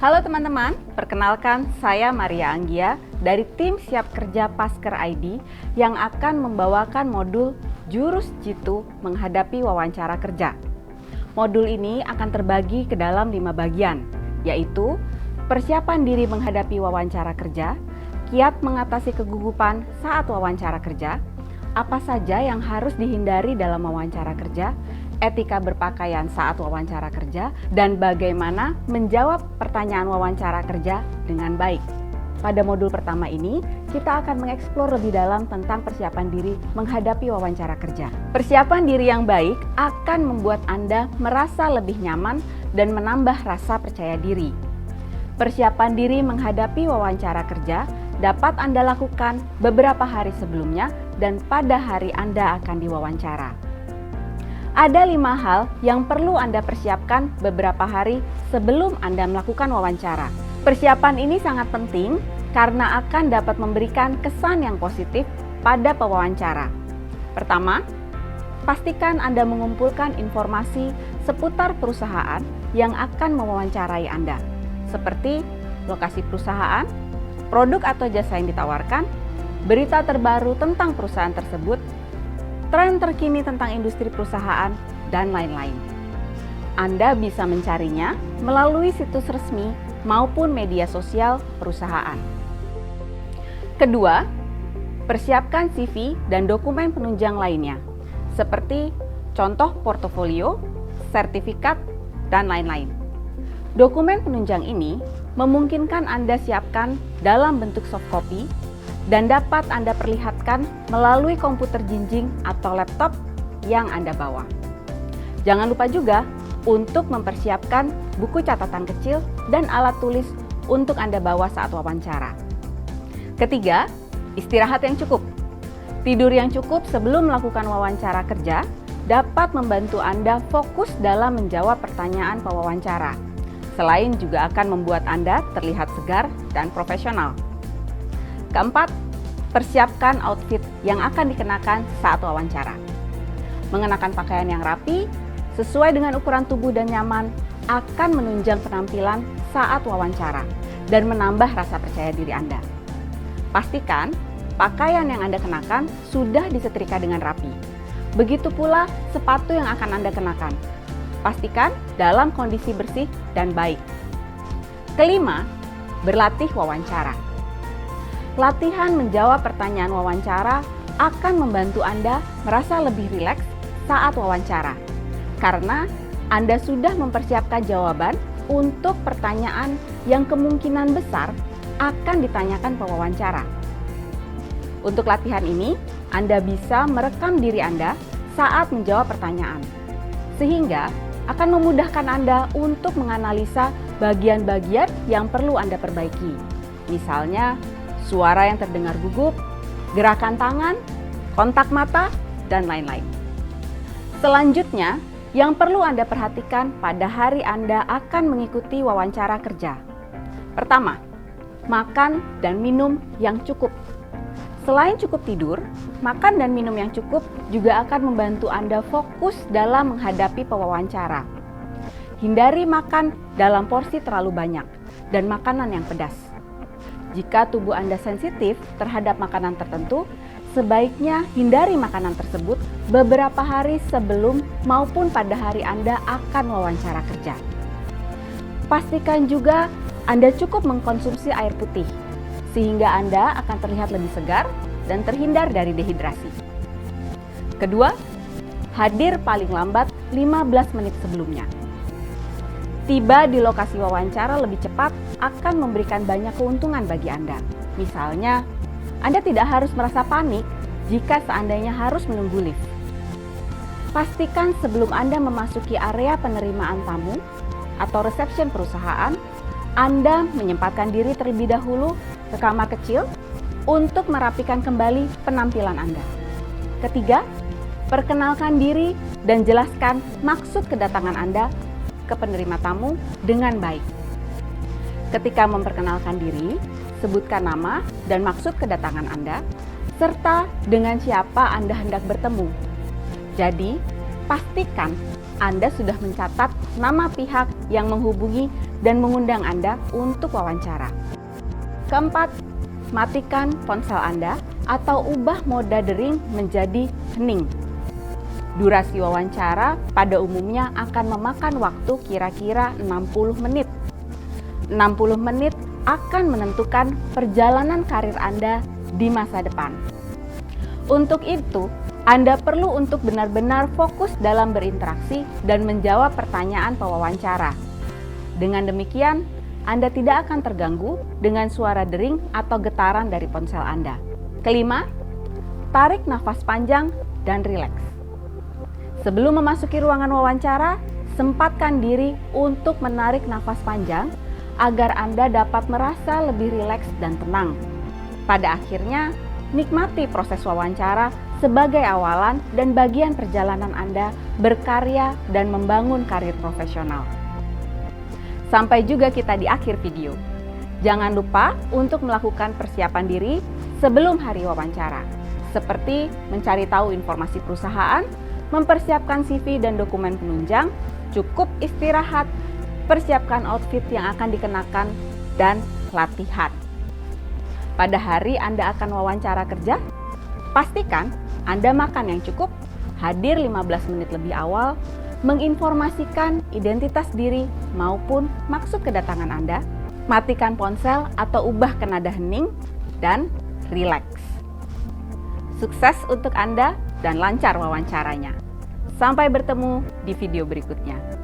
Halo teman-teman, perkenalkan saya Maria Anggia dari tim Siap Kerja Pasker ID yang akan membawakan modul Jurus Jitu menghadapi wawancara kerja. Modul ini akan terbagi ke dalam 5 bagian, yaitu persiapan diri menghadapi wawancara kerja, kiat mengatasi kegugupan saat wawancara kerja, apa saja yang harus dihindari dalam wawancara kerja, etika berpakaian saat wawancara kerja, dan bagaimana menjawab pertanyaan wawancara kerja dengan baik. Pada modul pertama ini, kita akan mengeksplor lebih dalam tentang persiapan diri menghadapi wawancara kerja. Persiapan diri yang baik akan membuat Anda merasa lebih nyaman dan menambah rasa percaya diri. Persiapan diri menghadapi wawancara kerja dapat Anda lakukan beberapa hari sebelumnya dan pada hari Anda akan diwawancara. Ada 5 hal yang perlu Anda persiapkan beberapa hari sebelum Anda melakukan wawancara. Persiapan ini sangat penting karena akan dapat memberikan kesan yang positif pada pewawancara. Pertama, pastikan Anda mengumpulkan informasi seputar perusahaan yang akan mewawancarai Anda, seperti lokasi perusahaan, produk atau jasa yang ditawarkan, berita terbaru tentang perusahaan tersebut, tren terkini tentang industri perusahaan, dan lain-lain. Anda bisa mencarinya melalui situs resmi maupun media sosial perusahaan. Kedua, persiapkan CV dan dokumen penunjang lainnya, seperti contoh portofolio, sertifikat, dan lain-lain. Dokumen penunjang ini memungkinkan Anda siapkan dalam bentuk soft copy dan dapat Anda perlihatkan melalui komputer jinjing atau laptop yang Anda bawa. Jangan lupa juga untuk mempersiapkan buku catatan kecil dan alat tulis untuk Anda bawa saat wawancara. Ketiga, istirahat yang cukup. Tidur yang cukup sebelum melakukan wawancara kerja dapat membantu Anda fokus dalam menjawab pertanyaan pewawancara. Selain juga akan membuat Anda terlihat segar dan profesional. Keempat, persiapkan outfit yang akan dikenakan saat wawancara. Mengenakan pakaian yang rapi, sesuai dengan ukuran tubuh dan nyaman, akan menunjang penampilan saat wawancara dan menambah rasa percaya diri Anda. Pastikan pakaian yang Anda kenakan sudah disetrika dengan rapi. Begitu pula sepatu yang akan Anda kenakan. Pastikan dalam kondisi bersih dan baik. Kelima, berlatih wawancara. Latihan menjawab pertanyaan wawancara akan membantu Anda merasa lebih rileks saat wawancara, karena Anda sudah mempersiapkan jawaban untuk pertanyaan yang kemungkinan besar akan ditanyakan pewawancara. Untuk latihan ini, Anda bisa merekam diri Anda saat menjawab pertanyaan, sehingga akan memudahkan Anda untuk menganalisa bagian-bagian yang perlu Anda perbaiki. Misalnya, suara yang terdengar gugup, gerakan tangan, kontak mata, dan lain-lain. Selanjutnya, yang perlu Anda perhatikan pada hari Anda akan mengikuti wawancara kerja. Pertama, makan dan minum yang cukup. Selain cukup tidur, makan dan minum yang cukup juga akan membantu Anda fokus dalam menghadapi pewawancara. Hindari makan dalam porsi terlalu banyak dan makanan yang pedas. Jika tubuh Anda sensitif terhadap makanan tertentu, sebaiknya hindari makanan tersebut beberapa hari sebelum maupun pada hari Anda akan wawancara kerja. Pastikan juga Anda cukup mengkonsumsi air putih, sehingga Anda akan terlihat lebih segar dan terhindar dari dehidrasi. Kedua, hadir paling lambat 15 menit sebelumnya. Tiba di lokasi wawancara lebih cepat akan memberikan banyak keuntungan bagi Anda. Misalnya, Anda tidak harus merasa panik jika seandainya harus menunggu lift. Pastikan sebelum Anda memasuki area penerimaan tamu atau resepsi perusahaan, Anda menyempatkan diri terlebih dahulu ke kamar kecil untuk merapikan kembali penampilan Anda. Ketiga, perkenalkan diri dan jelaskan maksud kedatangan Anda ke penerima tamu dengan baik. Ketika memperkenalkan diri, sebutkan nama dan maksud kedatangan Anda, serta dengan siapa Anda hendak bertemu. Jadi, pastikan Anda sudah mencatat nama pihak yang menghubungi dan mengundang Anda untuk wawancara. Keempat, matikan ponsel Anda atau ubah mode dering menjadi hening. Durasi wawancara pada umumnya akan memakan waktu kira-kira 60 menit. 60 menit akan menentukan perjalanan karir Anda di masa depan. Untuk itu, Anda perlu untuk benar-benar fokus dalam berinteraksi dan menjawab pertanyaan pewawancara. Dengan demikian, Anda tidak akan terganggu dengan suara dering atau getaran dari ponsel Anda. Kelima, tarik nafas panjang dan rileks. Sebelum memasuki ruangan wawancara, sempatkan diri untuk menarik nafas panjang agar Anda dapat merasa lebih rileks dan tenang. Pada akhirnya, nikmati proses wawancara sebagai awalan dan bagian perjalanan Anda berkarya dan membangun karir profesional. Sampai juga kita di akhir video. Jangan lupa untuk melakukan persiapan diri sebelum hari wawancara, seperti mencari tahu informasi perusahaan, mempersiapkan CV dan dokumen penunjang, cukup istirahat, persiapkan outfit yang akan dikenakan, dan latihan. Pada hari Anda akan wawancara kerja, pastikan Anda makan yang cukup, hadir 15 menit lebih awal, menginformasikan identitas diri maupun maksud kedatangan Anda, matikan ponsel atau ubah ke nada hening, dan rileks. Sukses untuk Anda dan lancar wawancaranya. Sampai bertemu di video berikutnya.